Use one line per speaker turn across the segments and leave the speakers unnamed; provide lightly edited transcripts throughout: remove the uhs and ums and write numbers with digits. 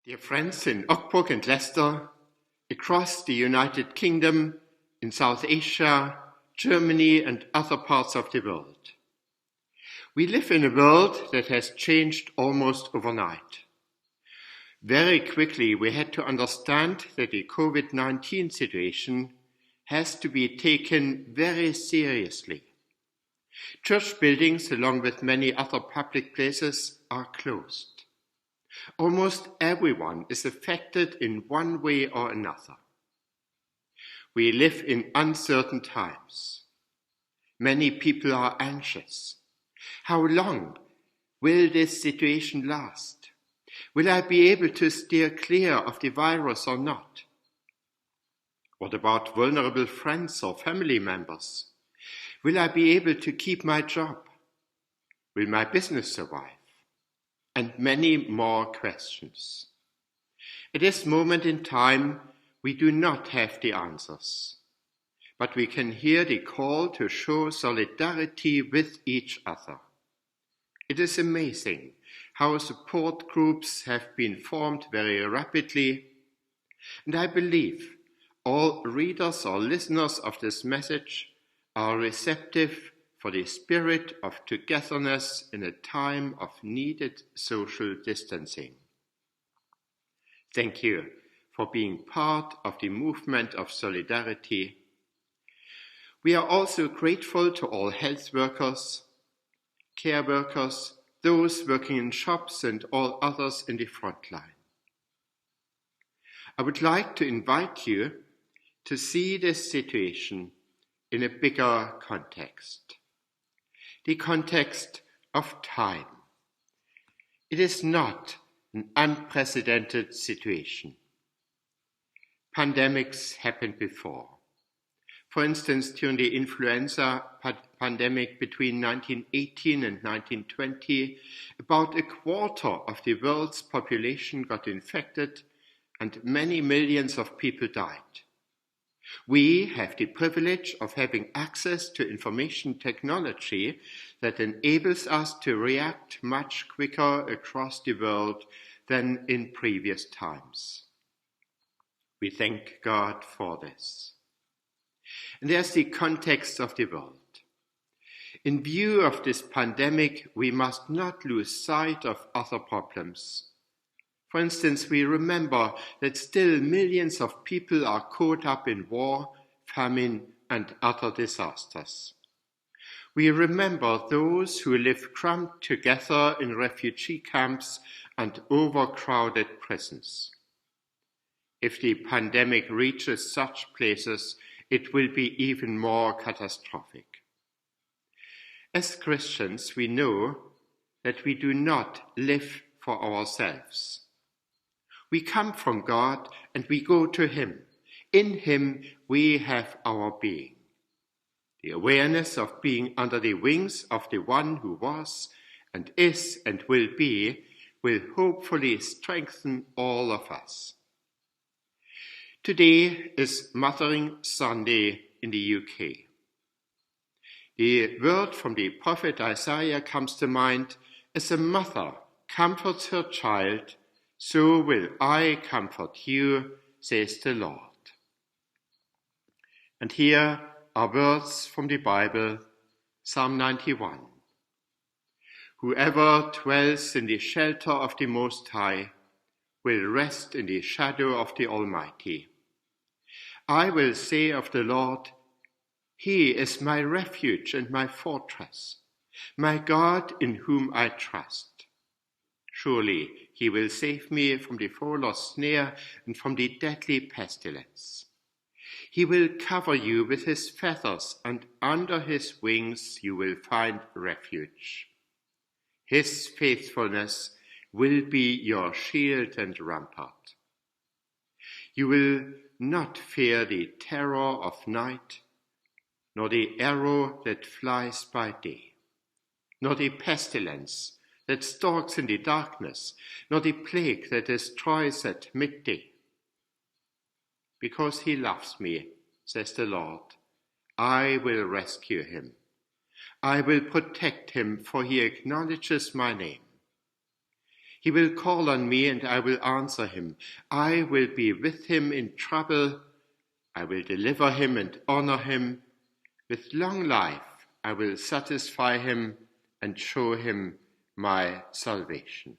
Dear friends in Ockbrook and Leicester, across the United Kingdom, in South Asia, Germany and other parts of the world. We live in a world that has changed almost overnight. Very quickly we had to understand that the COVID-19 situation has to be taken very seriously. Church buildings, along with many other public places, are closed. Almost everyone is affected in one way or another. We live in uncertain times. Many people are anxious. How long will this situation last? Will I be able to steer clear of the virus or not? What about vulnerable friends or family members? Will I be able to keep my job? Will my business survive? And many more questions. At this moment in time, we do not have the answers, but we can hear the call to show solidarity with each other. It is amazing how support groups have been formed very rapidly, and I believe all readers or listeners of this message are receptive for the spirit of togetherness in a time of needed social distancing. Thank you for being part of the movement of solidarity. We are also grateful to all health workers, care workers, those working in shops and all others in the front line. I would like to invite you to see this situation in a bigger context. The context of time. It is not an unprecedented situation. Pandemics happened before. For instance, during the influenza pandemic between 1918 and 1920, about a quarter of the world's population got infected and many millions of people died. We have the privilege of having access to information technology that enables us to react much quicker across the world than in previous times. We thank God for this. And there's the context of the world. In view of this pandemic, we must not lose sight of other problems. For instance, we remember that still millions of people are caught up in war, famine, and other disasters. We remember those who live cramped together in refugee camps and overcrowded prisons. If the pandemic reaches such places, it will be even more catastrophic. As Christians, we know that we do not live for ourselves. We come from God and we go to Him. In Him we have our being. The awareness of being under the wings of the one who was and is and will be will hopefully strengthen all of us. Today is Mothering Sunday in the UK. The word from the prophet Isaiah comes to mind: as a mother comforts her child, so will I comfort you, says the Lord. And here are words from the Bible, Psalm 91. Whoever dwells in the shelter of the Most High will rest in the shadow of the Almighty. I will say of the Lord, He is my refuge and my fortress, my God in whom I trust. Surely He will save me from the fowler's snare and from the deadly pestilence. He will cover you with His feathers, and under His wings you will find refuge. His faithfulness will be your shield and rampart. You will not fear the terror of night, nor the arrow that flies by day, nor the pestilence that stalks in the darkness, nor the plague that destroys at midday. Because He loves me, says the Lord, I will rescue Him. I will protect Him, for He acknowledges my name. He will call on me and I will answer him. I will be with him in trouble. I will deliver him and honor him. With long life I will satisfy him and show him my salvation.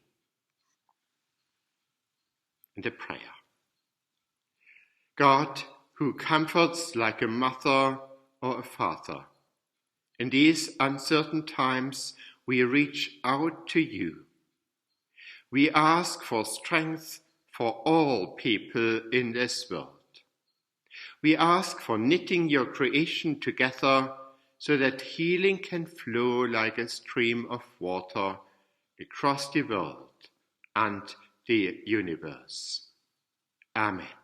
And a prayer. God, who comforts like a mother or a father, in these uncertain times we reach out to you. We ask for strength for all people in this world. We ask for knitting your creation together so that healing can flow like a stream of water across the world and the universe. Amen.